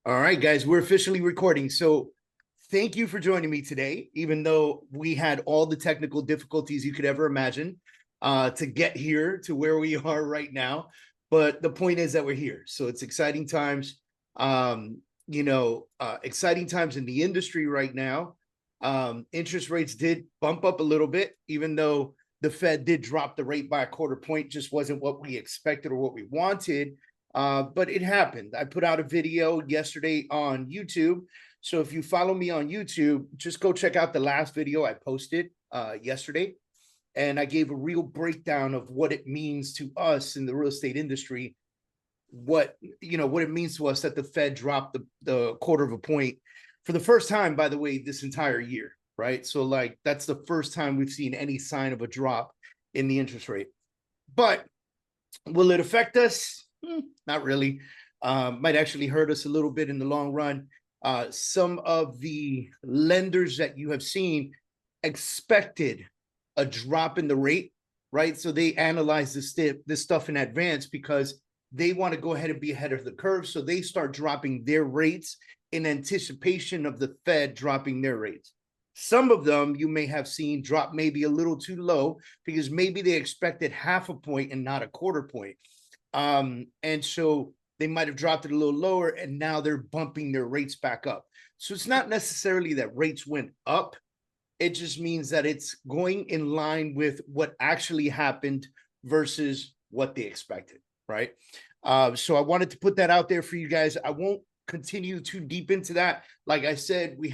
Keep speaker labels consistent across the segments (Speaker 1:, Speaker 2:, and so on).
Speaker 1: All right, guys, we're officially recording. So thank you for joining me today, even though we had all the technical difficulties you could ever imagine to get here to where we are right now. But the point is that we're here. So it's exciting times, exciting times in the industry right now. Interest rates did bump up a little bit, even though the Fed did drop the rate by a quarter point, just wasn't what we expected or what we wanted. But it happened. I put out a video yesterday on YouTube. So if you follow me on YouTube, just go check out the last video I posted yesterday. And I gave a real breakdown of what it means to us in the real estate industry, what it means to us that the Fed dropped the quarter of a point for the first time, by the way, this entire year, right? So like that's the first time we've seen any sign of a drop in the interest rate. But will it affect us? Not really. Might actually hurt us a little bit in the long run. Some of the lenders that you have seen expected a drop in the rate, right? So they analyze this stuff in advance because they want to go ahead and be ahead of the curve. So they start dropping their rates in anticipation of the Fed dropping their rates. Some of them you may have seen drop maybe a little too low because maybe they expected half a point and not a quarter point. And so they might have dropped it a little lower and now they're bumping their rates back up. So it's not necessarily that rates went up. It just means that it's going in line with what actually happened versus what they expected, right? So I wanted to put that out there for you guys. I won't continue too deep into that. Like I said, we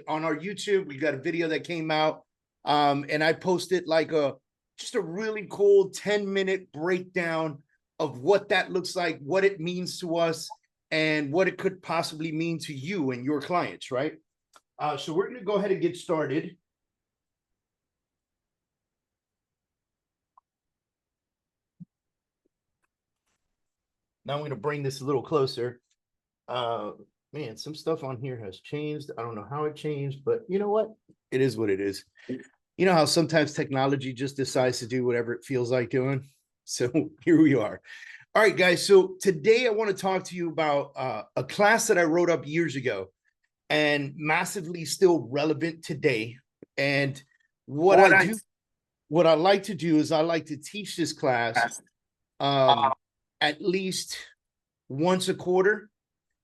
Speaker 1: on our YouTube, we got a video that came out, and I posted like just a really cool 10-minute breakdown of what that looks like, what it means to us, and what it could possibly mean to you and your clients, right? So we're going to go ahead and get started. Now I'm going to bring this a little closer. Man, some stuff on here has changed. I don't know how it changed, but you know what? It is what it is. You know how sometimes technology just decides to do whatever it feels like doing? So here we are. All right, guys. So today I want to talk to you about a class that I wrote up years ago and massively still relevant today. And what I like to do is I like to teach this class at least once a quarter.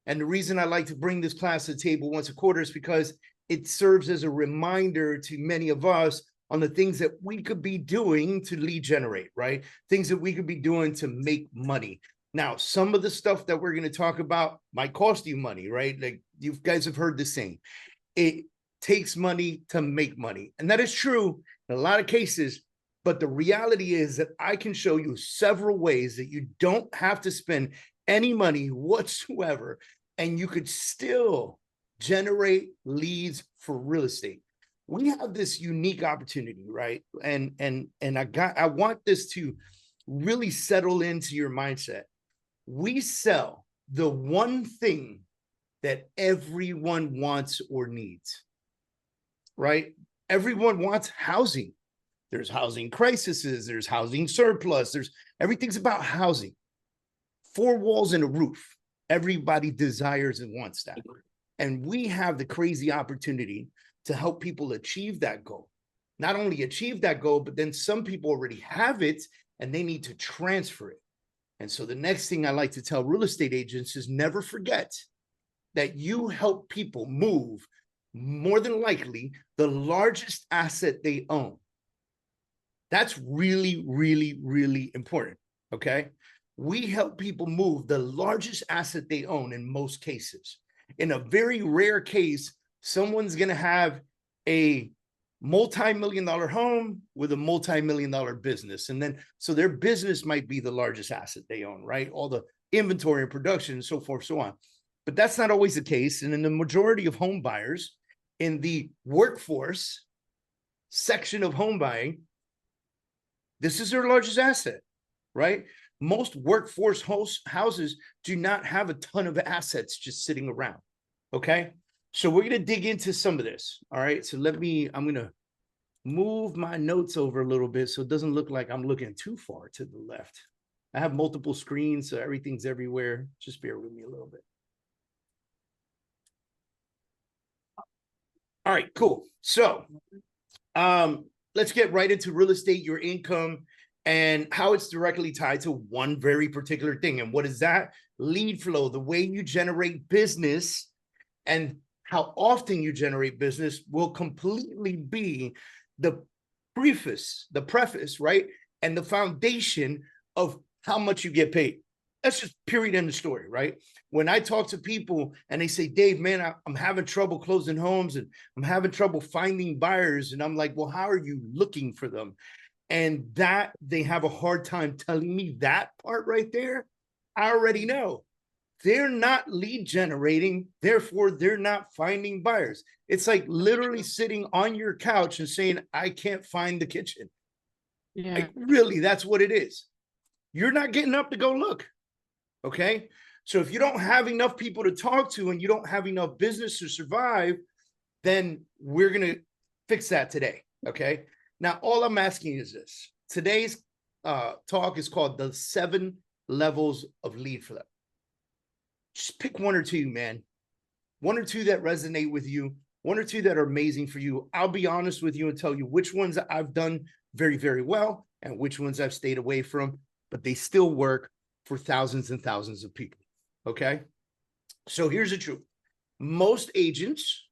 Speaker 1: And the reason I like to bring this class to the table once a quarter is because it serves as a reminder to many of us on the things that we could be doing to lead generate, right? Things that we could be doing to make money. Now, some of the stuff that we're going to talk about might cost you money, right? Like you guys have heard the saying, it takes money to make money. And that is true in a lot of cases. But the reality is that I can show you several ways that you don't have to spend any money whatsoever, and you could still generate leads for real estate. We have this unique opportunity, right? And I want this to really settle into your mindset. We sell the one thing that everyone wants or needs, right? Everyone wants housing. There's housing crises, there's housing surplus, everything's about housing. 4 walls and a roof. Everybody desires and wants that. And we have the crazy opportunity to help people achieve that goal. Not only achieve that goal, but then some people already have it and they need to transfer it. And so the next thing I like to tell real estate agents is never forget that you help people move, more than likely, the largest asset they own. That's really, really, really important, okay? We help people move the largest asset they own in most cases. In a very rare case, someone's going to have a multi-million-dollar home with a multi-million-dollar business. And then, so their business might be the largest asset they own, right? All the inventory and production and so forth, so on. But that's not always the case. And in the majority of home buyers, in the workforce section of home buying, this is their largest asset, right? Most workforce houses do not have a ton of assets just sitting around, okay? So we're going to dig into some of this, all right? So I'm going to move my notes over a little bit so it doesn't look like I'm looking too far to the left. I have multiple screens, so everything's everywhere. Just bear with me a little bit. All right, cool. So let's get right into real estate, your income, and how it's directly tied to one very particular thing. And what is that? Lead flow, the way you generate business and how often you generate business will completely be the preface, right? And the foundation of how much you get paid. That's just period in the story, right? When I talk to people and they say, Dave, man, I'm having trouble closing homes and I'm having trouble finding buyers. And I'm like, well, how are you looking for them? And that they have a hard time telling me that part right there. I already know. They're not lead generating, therefore they're not finding buyers. It's like literally sitting on your couch and saying, I can't find the kitchen.
Speaker 2: Yeah.
Speaker 1: Like really, that's what it is. You're not getting up to go look. Okay. So if you don't have enough people to talk to and you don't have enough business to survive, then we're going to fix that today. Okay. Now, all I'm asking is this. Today's talk is called the 7 levels of lead flow. Just pick 1 or 2, man. 1 or 2 that resonate with you, 1 or 2 that are amazing for you. I'll be honest with you and tell you which ones I've done very, very well and which ones I've stayed away from, but they still work for thousands and thousands of people. Okay. So here's the truth. Most agents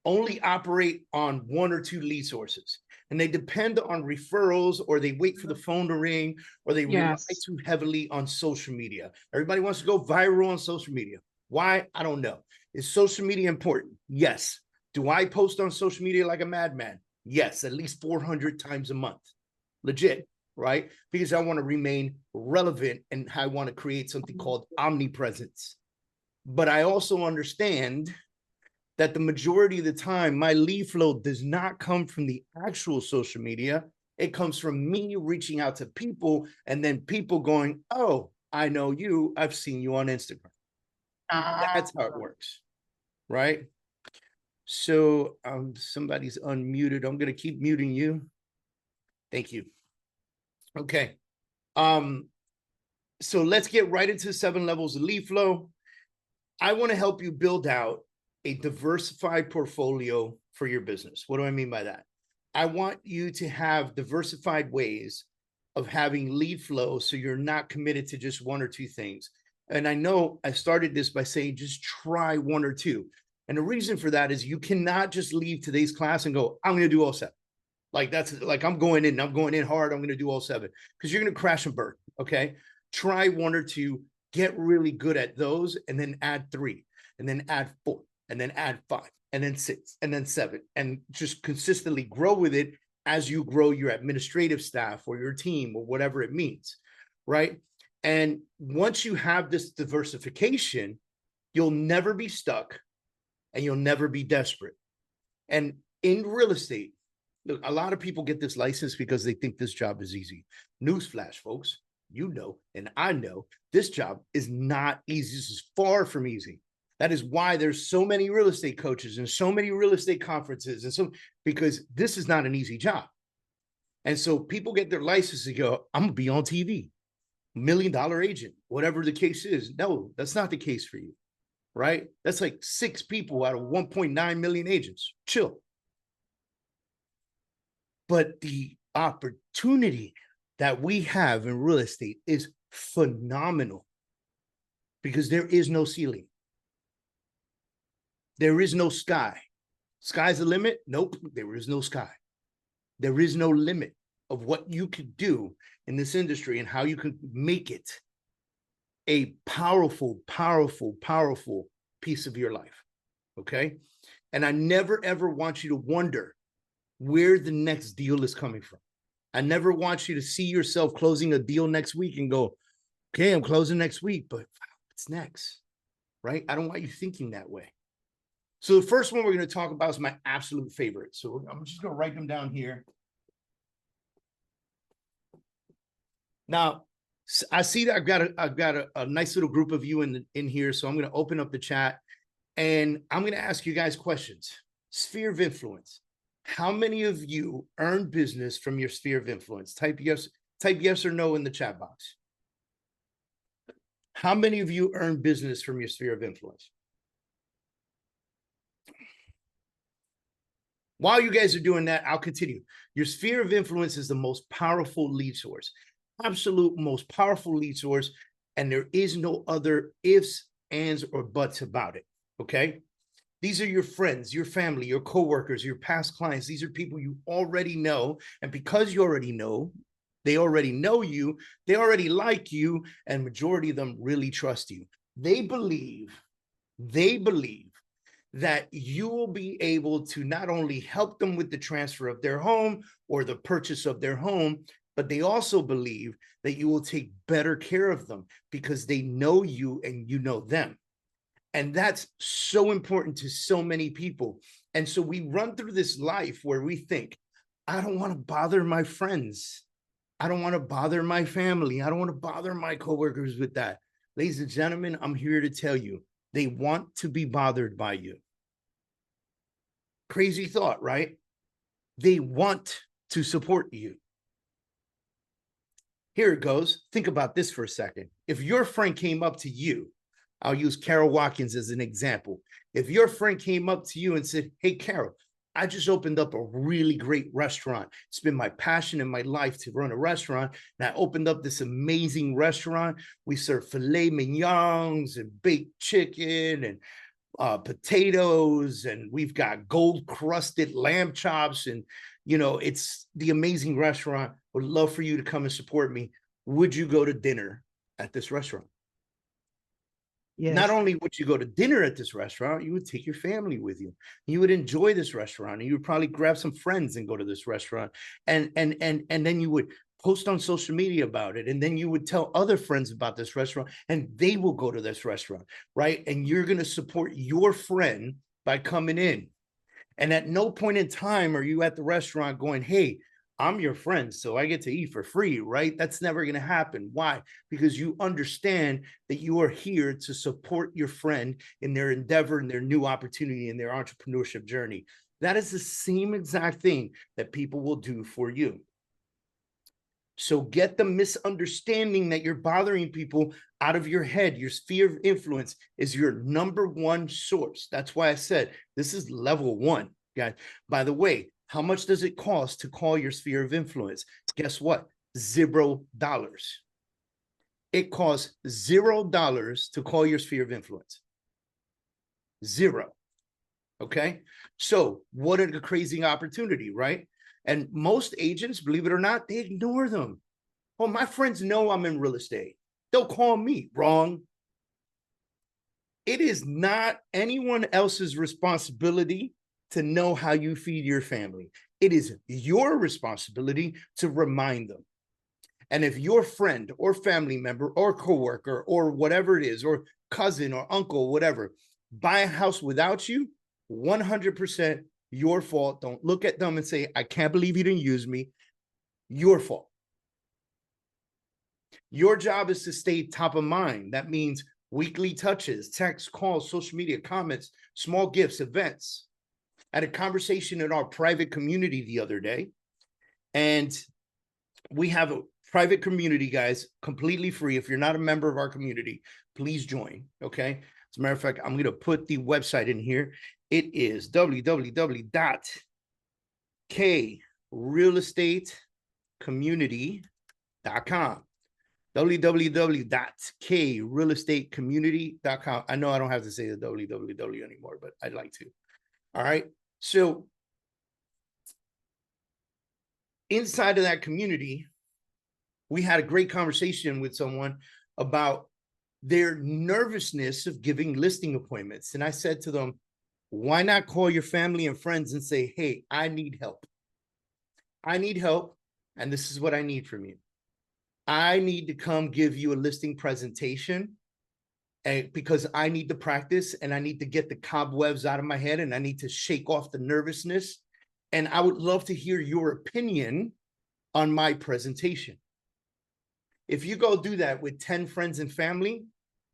Speaker 1: only operate on 1 or 2 lead sources, and they depend on referrals, or they wait for the phone to ring, or they rely too heavily on social media. Everybody wants to go viral on social media. Why? I don't know. Is social media important? Yes. Do I post on social media like a madman? Yes, at least 400 times a month. Legit, right? Because I want to remain relevant and I want to create something called omnipresence. But I also understand that the majority of the time, my lead flow does not come from the actual social media. It comes from me reaching out to people and then people going, oh, I know you. I've seen you on Instagram. That's how it works, right? So somebody's unmuted. I'm going to keep muting you. Thank you. Okay. So let's get right into 7 levels of lead flow. I want to help you build out a diversified portfolio for your business. What do I mean by that? I want you to have diversified ways of having lead flow so you're not committed to just 1 or 2 things. And I know I started this by saying just try 1 or 2. And the reason for that is you cannot just leave today's class and go, I'm going to do all 7. Like that's like I'm going in hard. I'm going to do all 7 because you're going to crash and burn. Okay. Try 1 or 2, get really good at those, and then add 3, and then add 4, and then add 5, and then 6, and then 7, and just consistently grow with it as you grow your administrative staff or your team or whatever it means, right? And once you have this diversification, you'll never be stuck and you'll never be desperate. And in real estate, look, a lot of people get this license because they think this job is easy. Newsflash, folks, you know, and I know this job is not easy. This is far from easy. That is why there's so many real estate coaches and so many real estate conferences, and so because this is not an easy job. And so people get their license and go, I'm gonna be on TV, $1 million agent, whatever the case is. No, that's not the case for you, right? That's like 6 people out of 1.9 million agents. Chill. But the opportunity that we have in real estate is phenomenal because there is no ceiling. There is no sky. Sky's the limit? Nope, there is no sky. There is no limit of what you could do in this industry and how you can make it a powerful, powerful, powerful piece of your life, okay? And I never, ever want you to wonder where the next deal is coming from. I never want you to see yourself closing a deal next week and go, okay, I'm closing next week, but what's next, right? I don't want you thinking that way. So the first one we're going to talk about is my absolute favorite. So I'm just going to write them down here. Now, I see that I've got a nice little group of you in here. So I'm going to open up the chat and I'm going to ask you guys questions. Sphere of influence. How many of you earn business from your sphere of influence? Type yes or no in the chat box. How many of you earn business from your sphere of influence? While you guys are doing that, I'll continue. Your sphere of influence is the most powerful lead source, absolute most powerful lead source. And there is no other ifs, ands, or buts about it. Okay. These are your friends, your family, your coworkers, your past clients. These are people you already know. And because you already know, they already know you, they already like you, and majority of them really trust you. They believe that you will be able to not only help them with the transfer of their home or the purchase of their home, but they also believe that you will take better care of them because they know you and you know them. And that's so important to so many people. And so we run through this life where we think, I don't want to bother my friends. I don't want to bother my family. I don't want to bother my coworkers with that. Ladies and gentlemen, I'm here to tell you, they want to be bothered by you. Crazy thought, right? They want to support you. Here it goes. Think about this for a second. If your friend came up to you, I'll use Carol Watkins as an example. If your friend came up to you and said, hey, Carol, I just opened up a really great restaurant. It's been my passion in my life to run a restaurant. And I opened up this amazing restaurant. We serve filet mignons and baked chicken and potatoes, and we've got gold crusted lamb chops, and it's the amazing restaurant. Would love for you to come and support me. Would you go to dinner at this restaurant? Yes. Not only would you go to dinner at this restaurant, you would take your family with you. You would enjoy this restaurant, and you would probably grab some friends and go to this restaurant, and then you would post on social media about it. And then you would tell other friends about this restaurant, and they will go to this restaurant, right? And you're going to support your friend by coming in. And at no point in time are you at the restaurant going, hey, I'm your friend, so I get to eat for free, right? That's never going to happen. Why? Because you understand that you are here to support your friend in their endeavor and their new opportunity in their entrepreneurship journey. That is the same exact thing that people will do for you. So get the misunderstanding that you're bothering people out of your head. Your sphere of influence is your number one source. That's why I said this is level one, guys. By the way, how much does it cost to call your sphere of influence? Guess what? $0. It costs $0 to call your sphere of influence. Zero. Okay. So what a crazy opportunity, right? And most agents, believe it or not, they ignore them. Oh, my friends know I'm in real estate. They'll call me. Wrong. It is not anyone else's responsibility to know how you feed your family. It is your responsibility to remind them. And if your friend or family member or coworker or whatever it is, or cousin or uncle, whatever, buy a house without you, 100% your fault. Don't look at them and say, I can't believe you didn't use me. Your fault. Your job is to stay top of mind. That means weekly touches, texts, calls, social media, comments, small gifts, events. I had a conversation in our private community the other day, and we have a private community, guys, completely free. If you're not a member of our community, please join, okay? As a matter of fact, I'm going to put the website in here. It is www.krealestateCommunity.com. www.krealestateCommunity.com. I know I don't have to say the www anymore, but I'd like to. All right. So inside of that community, we had a great conversation with someone about their nervousness of giving listing appointments. And I said to them, why not call your family and friends and say, hey, I need help. I need help. And this is what I need from you. I need to come give you a listing presentation, and because I need to practice and I need to get the cobwebs out of my head and I need to shake off the nervousness. And I would love to hear your opinion on my presentation. If you go do that with 10 friends and family,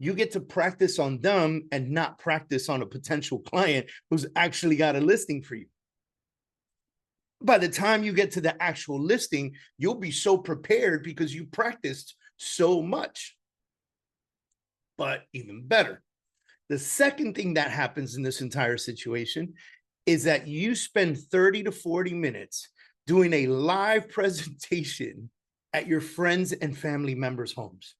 Speaker 1: you get to practice on them and not practice on a potential client who's actually got a listing for you. By the time you get to the actual listing, you'll be so prepared because you practiced so much. But even better, the second thing that happens in this entire situation is that you spend 30 to 40 minutes doing a live presentation at your friends and family members' homes.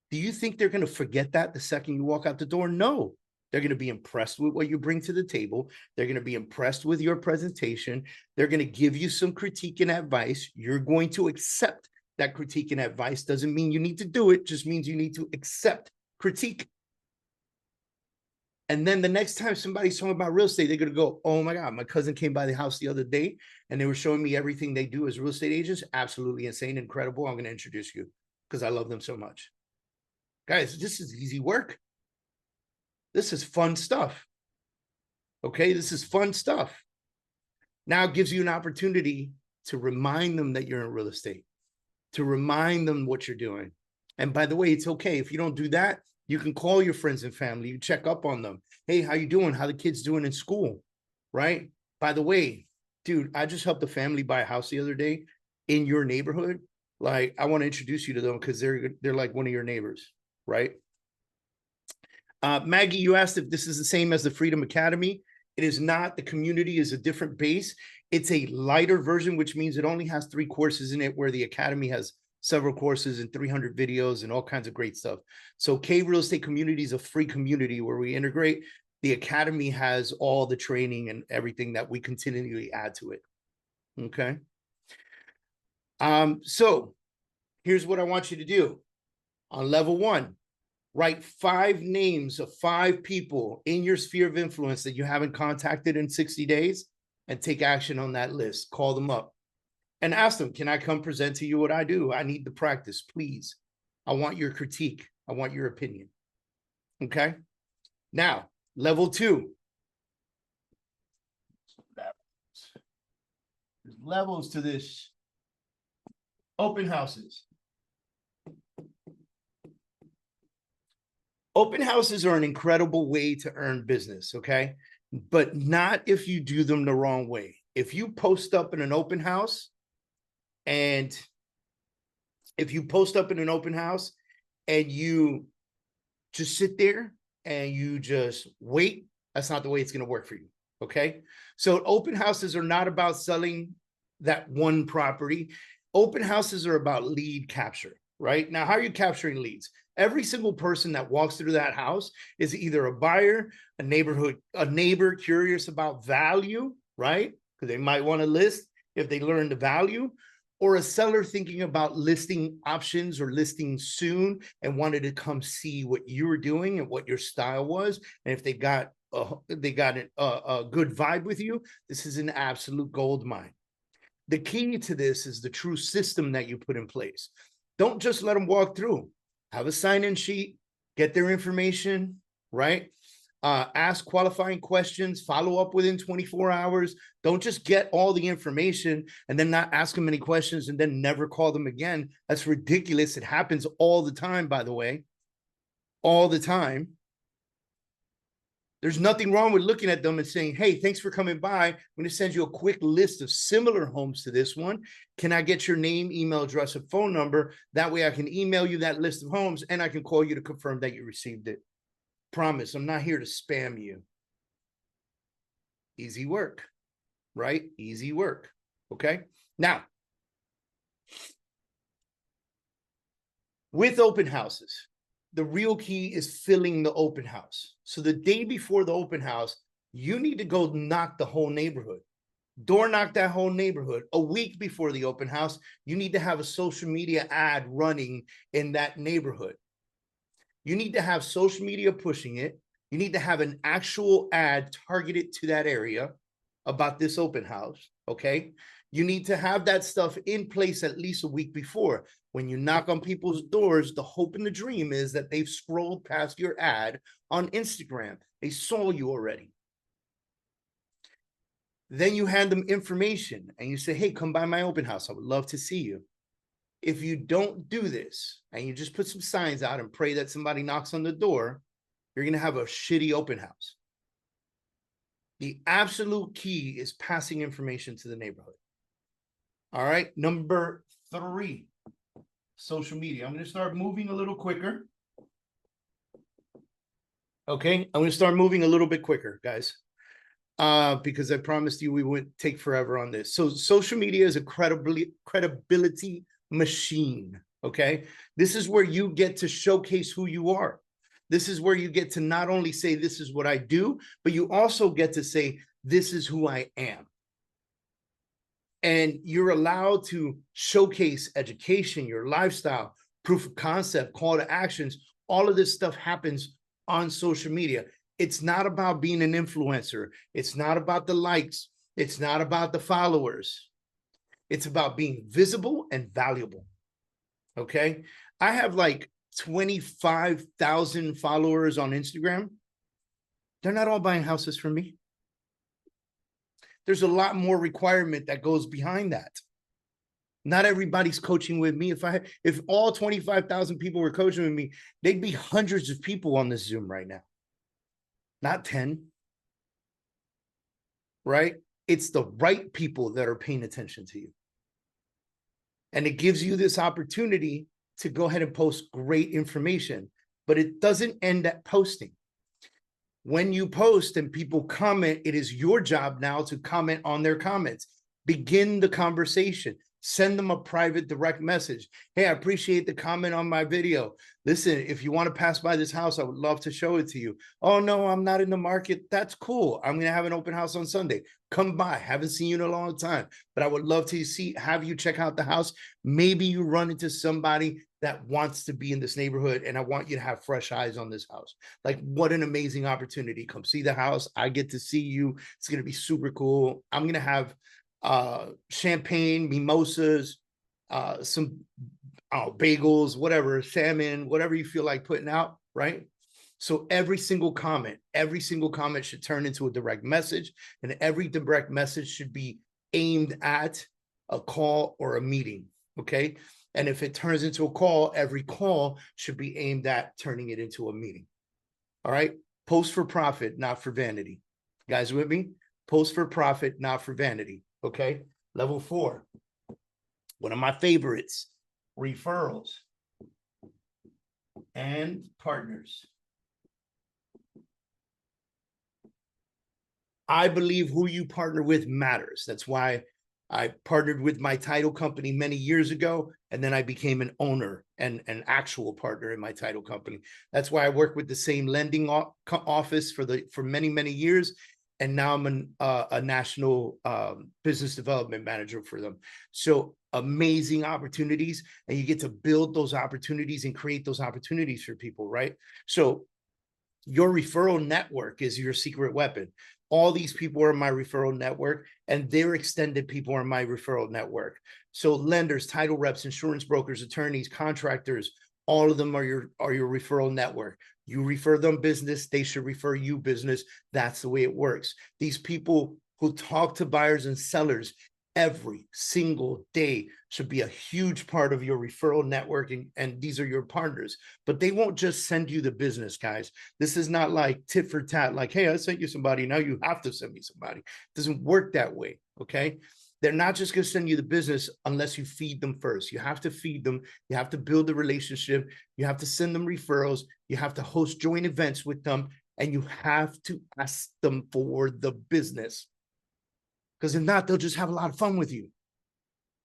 Speaker 1: Do you think they're going to forget that the second you walk out the door? No. They're going to be impressed with what you bring to the table. They're going to be impressed with your presentation. They're going to give you some critique and advice. You're going to accept that critique and advice. Doesn't mean you need to do it, just means you need to accept critique. And then the next time somebody's talking about real estate, they're going to go, oh my God, my cousin came by the house the other day and they were showing me everything they do as real estate agents. Absolutely insane, incredible. I'm going to introduce you because I love them so much. Guys, this is easy work. This is fun stuff. Okay, this is fun stuff. Now it gives you an opportunity to remind them that you're in real estate, to remind them what you're doing. And by the way, it's okay. If you don't do that, you can call your friends and family. You check up on them. Hey, how you doing? How the kids doing in school, right? By the way, dude, I just helped a family buy a house the other day in your neighborhood. Like, I want to introduce you to them because they're like one of your neighbors, right? Maggie, you asked if this is the same as the Freedom Academy. It is not. The community is a different base. It's a lighter version, which means it only has 3 courses in it, where the Academy has several courses and 300 videos and all kinds of great stuff. So K Real Estate Community is a free community where we integrate. The Academy has all the training and everything that we continually add to it. Okay. So here's what I want you to do. On level 1, write 5 names of 5 people in your sphere of influence that you haven't contacted in 60 days and take action on that list. Call them up and ask them, can I come present to you what I do? I need the practice, please. I want your critique. I want your opinion. Okay. Now, level 2. There's levels to this. Open houses. Open houses are an incredible way to earn business, okay? But not if you do them the wrong way. If you post up in an open house and you just sit there and you just wait, that's not the way it's going to work for you, okay? So open houses are not about selling that one property. Open houses are about lead capture, right? Now, how are you capturing leads? Every single person that walks through that house is either a buyer, a neighbor curious about value, right? Because they might want to list if they learn the value, or a seller thinking about listing options or listing soon and wanted to come see what you were doing and what your style was. And if they got a good vibe with you, this is an absolute gold mine. The key to this is the true system that you put in place. Don't just let them walk through. Have a sign-in sheet, get their information, right? Ask qualifying questions, follow up within 24 hours. Don't just get all the information and then not ask them any questions and then never call them again. That's ridiculous. It happens all the time, by the way. All the time. There's nothing wrong with looking at them and saying, hey, thanks for coming by. I'm going to send you a quick list of similar homes to this one. Can I get your name, email address, and phone number? That way I can email you that list of homes and I can call you to confirm that you received it. Promise, I'm not here to spam you. Easy work, right? Easy work, okay? Now, with open houses, the real key is filling the open house. So the day before the open house, you need to go knock the whole neighborhood. Door knock that whole neighborhood. A week before the open house, you need to have a social media ad running in that neighborhood. You need to have social media pushing it. You need to have an actual ad targeted to that area about this open house, okay? You need to have that stuff in place at least a week before. When you knock on people's doors, the hope and the dream is that they've scrolled past your ad on Instagram. They saw you already. Then you hand them information and you say, hey, come by my open house. I would love to see you. If you don't do this and you just put some signs out and pray that somebody knocks on the door, you're going to have a shitty open house. The absolute key is passing information to the neighborhood. All right. Number 3, social media. I'm going to start moving a little quicker. Okay. I'm going to start moving a little bit quicker, guys. because I promised you we wouldn't take forever on this. So social media is a credibility machine, okay? This is where you get to showcase who you are. This is where you get to not only say, this is what I do, but you also get to say, this is who I am. And you're allowed to showcase education, your lifestyle, proof of concept, call to actions. All of this stuff happens on social media. It's not about being an influencer. It's not about the likes. It's not about the followers. It's about being visible and valuable. Okay. I have like 25,000 followers on Instagram. They're not all buying houses from me. There's a lot more requirement that goes behind that. Not everybody's coaching with me. If all 25,000 people were coaching with me, they'd be hundreds of people on this Zoom right now. Not 10. Right? It's the right people that are paying attention to you. And it gives you this opportunity to go ahead and post great information, but it doesn't end at posting. When you post and people comment, it is your job now to comment on their comments. Begin the conversation. Send them a private direct message. Hey, I appreciate the comment on my video. Listen, if you want to pass by this house, I would love to show it to you. Oh, no, I'm not in the market. That's cool. I'm going to have an open house on Sunday. Come by. Haven't seen you in a long time, but I would love to have you check out the house. Maybe you run into somebody that wants to be in this neighborhood, and I want you to have fresh eyes on this house. Like, what an amazing opportunity. Come see the house. I get to see you. It's going to be super cool. I'm going to have champagne, mimosas, some bagels, whatever, salmon, whatever you feel like putting out, right? So every single comment should turn into a direct message, and every direct message should be aimed at a call or a meeting, okay? And if it turns into a call, every call should be aimed at turning it into a meeting. All right? Post for profit, not for vanity. You guys with me? Post for profit, not for vanity. Okay. Level 4. One of my favorites, referrals and partners. I believe who you partner with matters. That's why I partnered with my title company many years ago, and then I became an owner and an actual partner in my title company. That's why I work with the same lending office for many, many years. And now I'm a national business development manager for them. So amazing opportunities, and you get to build those opportunities and create those opportunities for people, right? So your referral network is your secret weapon. All these people are in my referral network, and their extended people are in my referral network. So lenders, title reps, insurance brokers, attorneys, contractors, all of them are your referral network. You refer them business, they should refer you business. That's the way it works. These people who talk to buyers and sellers every single day should be a huge part of your referral network, and these are your partners. But they won't just send you the business, guys. This is not like tit for tat, like, hey, I sent you somebody, now you have to send me somebody. It doesn't work that way, okay? They're not just going to send you the business unless you feed them first. You have to feed them. You have to build a relationship. You have to send them referrals. You have to host joint events with them, and you have to ask them for the business. Because if not, they'll just have a lot of fun with you.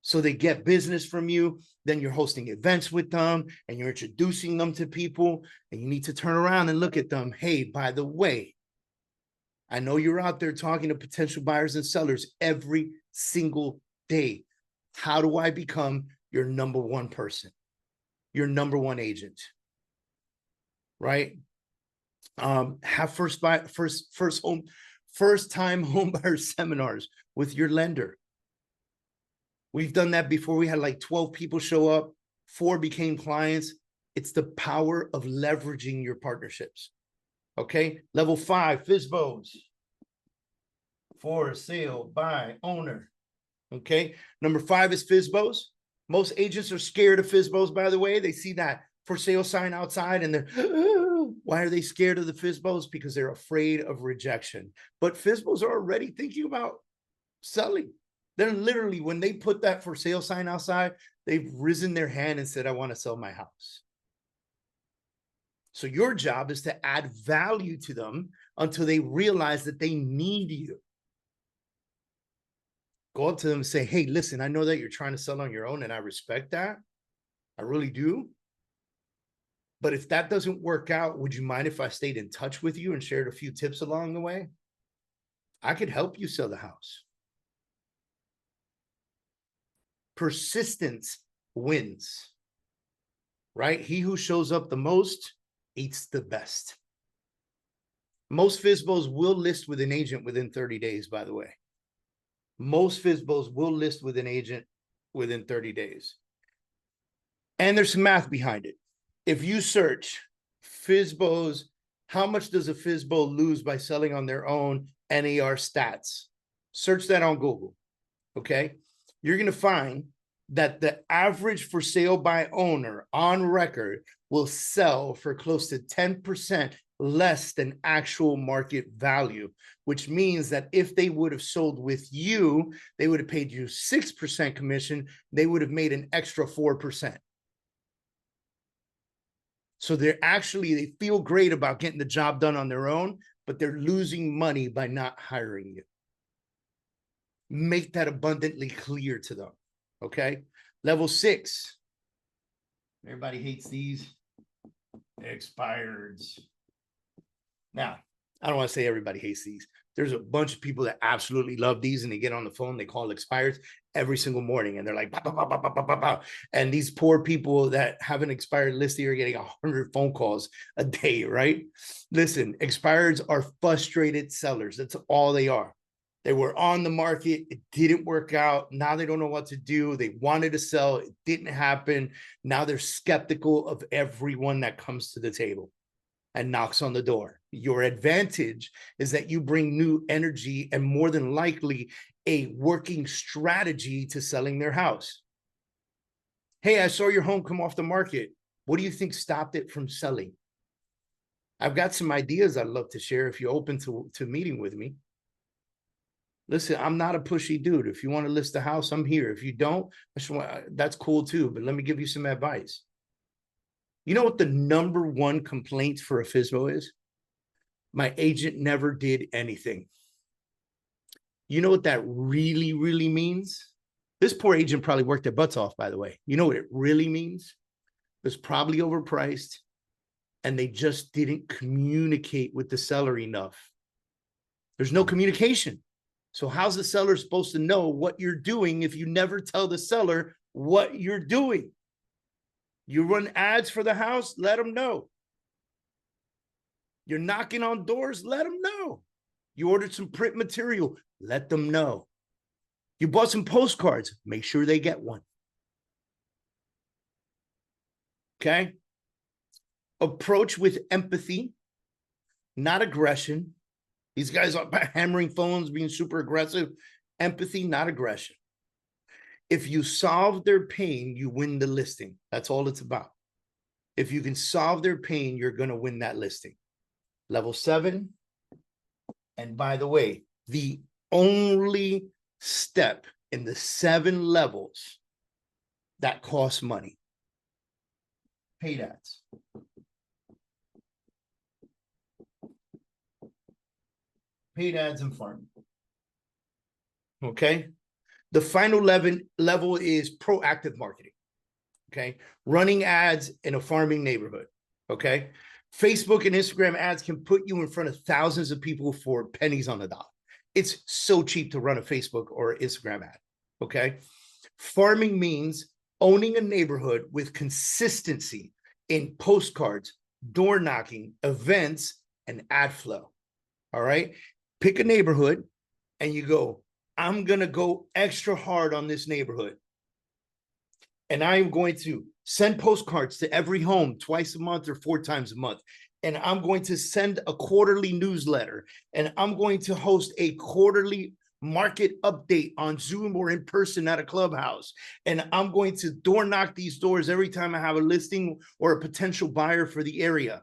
Speaker 1: So they get business from you. Then you're hosting events with them, and you're introducing them to people, and you need to turn around and look at them. Hey, by the way, I know you're out there talking to potential buyers and sellers every single day. How do I become your number one person, your number one agent? Right? Have first time home buyer seminars with your lender. We've done that before. We had like 12 people show up, 4 became clients. It's the power of leveraging your partnerships. Okay. Level 5, FSBOs. For sale by owner. Okay. Number 5 is FSBOs. Most agents are scared of FSBOs, by the way. They see that for sale sign outside and they're, why are they scared of the FSBOs? Because they're afraid of rejection. But FSBOs are already thinking about selling. They're literally, when they put that for sale sign outside, they've risen their hand and said, I want to sell my house. So your job is to add value to them until they realize that they need you. Go up to them and say, hey, listen, I know that you're trying to sell on your own and I respect that. I really do. But if that doesn't work out, would you mind if I stayed in touch with you and shared a few tips along the way? I could help you sell the house. Persistence wins, right? He who shows up the most eats the best. Most FSBOs will list with an agent within 30 days, by the way. Most FSBOs will list with an agent within 30 days. And there's some math behind it. If you search FSBOs, how much does a FSBO lose by selling on their own NAR stats? Search that on Google, okay? You're going to find that the average for sale by owner on record will sell for close to 10% less than actual market value, which means that if they would have sold with you, they would have paid you 6% commission. They would have made an extra 4%. So they feel great about getting the job done on their own, but they're losing money by not hiring you. Make that abundantly clear to them, okay? Level 6. Everybody hates these. Expireds. Now, I don't want to say everybody hates these. There's a bunch of people that absolutely love these, and they get on the phone, they call expireds every single morning, and they're like, bah, bah, bah, bah, bah, bah, bah. And these poor people that have an expired listing are getting 100 phone calls a day, right? Listen, expireds are frustrated sellers. That's all they are. They were on the market. It didn't work out. Now they don't know what to do. They wanted to sell. It didn't happen. Now they're skeptical of everyone that comes to the table and knocks on the door. Your advantage is that you bring new energy and more than likely a working strategy to selling their house. Hey, I saw your home come off the market. What do you think stopped it from selling? I've got some ideas I'd love to share if you're open to meeting with me. Listen, I'm not a pushy dude. If you want to list the house, I'm here. If you don't, that's cool too. But let me give you some advice. You know what the #1 complaint for a FSBO is? My agent never did anything. You know what that really, really means? This poor agent probably worked their butts off, by the way. You know what it really means? It was probably overpriced, and they just didn't communicate with the seller enough. There's no communication. So how's the seller supposed to know what you're doing if you never tell the seller what you're doing? You run ads for the house, let them know. You're knocking on doors, let them know. You ordered some print material, let them know. You bought some postcards, make sure they get one. Okay? Approach with empathy, not aggression. These guys are hammering phones, being super aggressive. Empathy, not aggression. If you solve their pain, you win the listing. That's all it's about. If you can solve their pain, you're going to win that listing. Level 7. And by the way, the only step in the 7 levels that costs money. Paid ads. Paid ads and farming. Okay. The final level is proactive marketing. Okay. Running ads in a farming neighborhood. Okay. Facebook and Instagram ads can put you in front of thousands of people for pennies on the dollar. It's so cheap to run a Facebook or Instagram ad. Okay. Farming means owning a neighborhood with consistency in postcards, door knocking, events, and ad flow. All right. Pick a neighborhood and you go, I'm going to go extra hard on this neighborhood. And I'm going to send postcards to every home twice a month or 4 times a month. And I'm going to send a quarterly newsletter. And I'm going to host a quarterly market update on Zoom or in person at a clubhouse. And I'm going to door knock these doors every time I have a listing or a potential buyer for the area.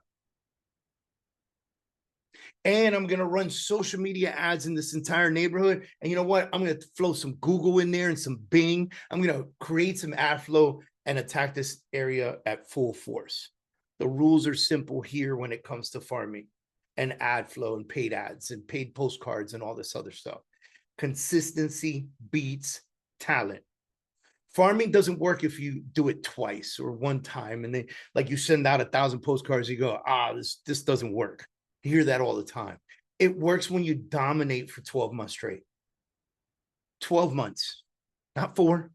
Speaker 1: And I'm going to run social media ads in this entire neighborhood. And you know what? I'm going to throw some Google in there and some Bing. I'm going to create some ad flow and attack this area at full force. The rules are simple here when it comes to farming and ad flow and paid ads and paid postcards and all this other stuff. Consistency beats talent. Farming doesn't work if you do it twice or one time, and then like you send out 1,000 postcards, you go, this doesn't work. You hear that all the time. It works when you dominate for 12 months straight. 12 months, not 4,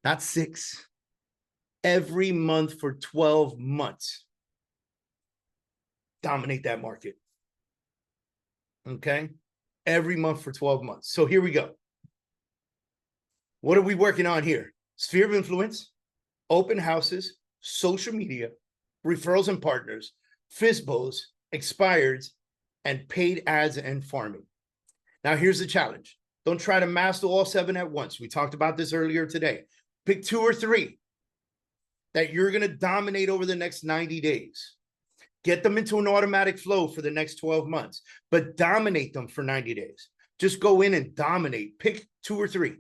Speaker 1: not 6. Every month for 12 months. Dominate that market. Okay? Every month for 12 months. So here we go. What are we working on here? Sphere of influence, open houses, social media, referrals and partners, FSBOs, expireds, and paid ads and farming. Now, here's the challenge. Don't try to master all 7 at once. We talked about this earlier today. Pick 2 or 3 that you're going to dominate over the next 90 days. Get them into an automatic flow for the next 12 months, but dominate them for 90 days. Just go in and dominate. Pick 2 or 3.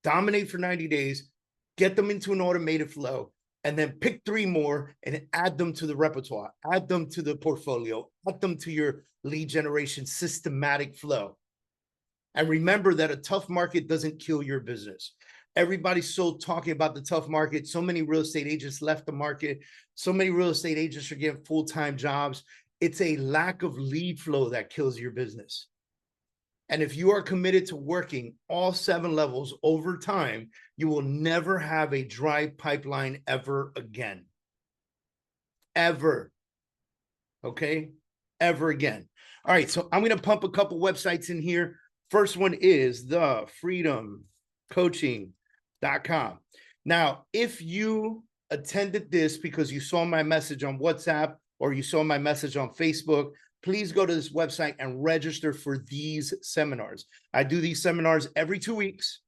Speaker 1: Dominate for 90 days. Get them into an automated flow, and then pick 3 more and add them to the repertoire, add them to the portfolio, add them to your lead generation systematic flow. And remember that a tough market doesn't kill your business. Everybody's so talking about the tough market. So many real estate agents left the market. So many real estate agents are getting full-time jobs. It's a lack of lead flow that kills your business. And if you are committed to working all 7 levels over time, you will never have a dry pipeline ever again. Ever. Okay? Ever again. All right, so I'm going to pump a couple websites in here. First one is thefreedomcoaching.com. Now, if you attended this because you saw my message on WhatsApp or you saw my message on Facebook, please go to this website and register for these seminars. I do these seminars every 2 weeks,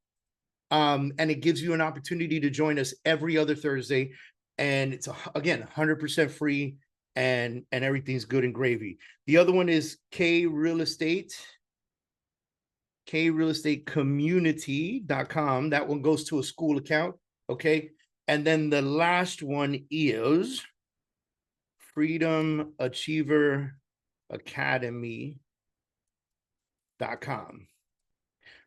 Speaker 1: and it gives you an opportunity to join us every other Thursday. And it's, again, 100% free, and everything's good and gravy. The other one is krealestatecommunity.com. That one goes to a school account, okay? And then the last one is Freedom Achiever Academy.com.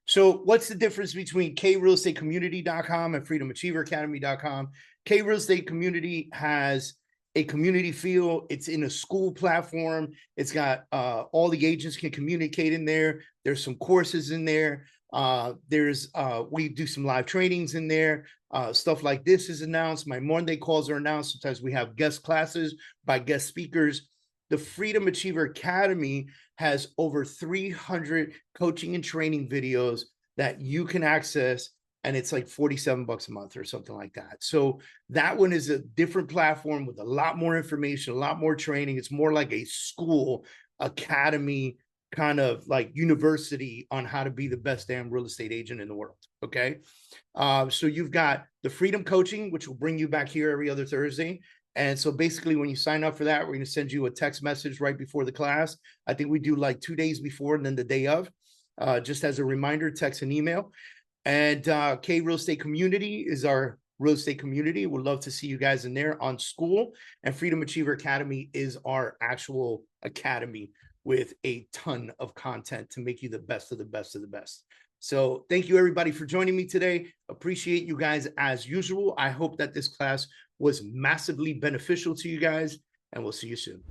Speaker 1: So what's the difference between krealestatecommunity.com and freedomachieveracademy.com? K Real Estate Community has a community feel. It's in a school platform. It's got all the agents can communicate in there. There's some courses in there. We do some live trainings in there. Stuff like this is announced. My Monday calls are announced. Sometimes we have guest classes by guest speakers. The Freedom Achiever Academy has over 300 coaching and training videos that you can access, and it's like $47 a month or something like that. So that one is a different platform with a lot more information, a lot more training. It's more like a school academy, kind of like university on how to be the best damn real estate agent in the world. Okay. So you've got the Freedom Coaching, which will bring you back here every other Thursday. And so basically when you sign up for that, we're going to send you a text message right before the class. I think we do like 2 days before and then the day of, just as a reminder, text and email. And K Real Estate Community is our real estate community. We'd love to see you guys in there on school. And Freedom Achiever Academy is our actual academy with a ton of content to make you the best of the best of the best. So thank you everybody for joining me today. Appreciate you guys as usual. I hope that this class was massively beneficial to you guys, and we'll see you soon.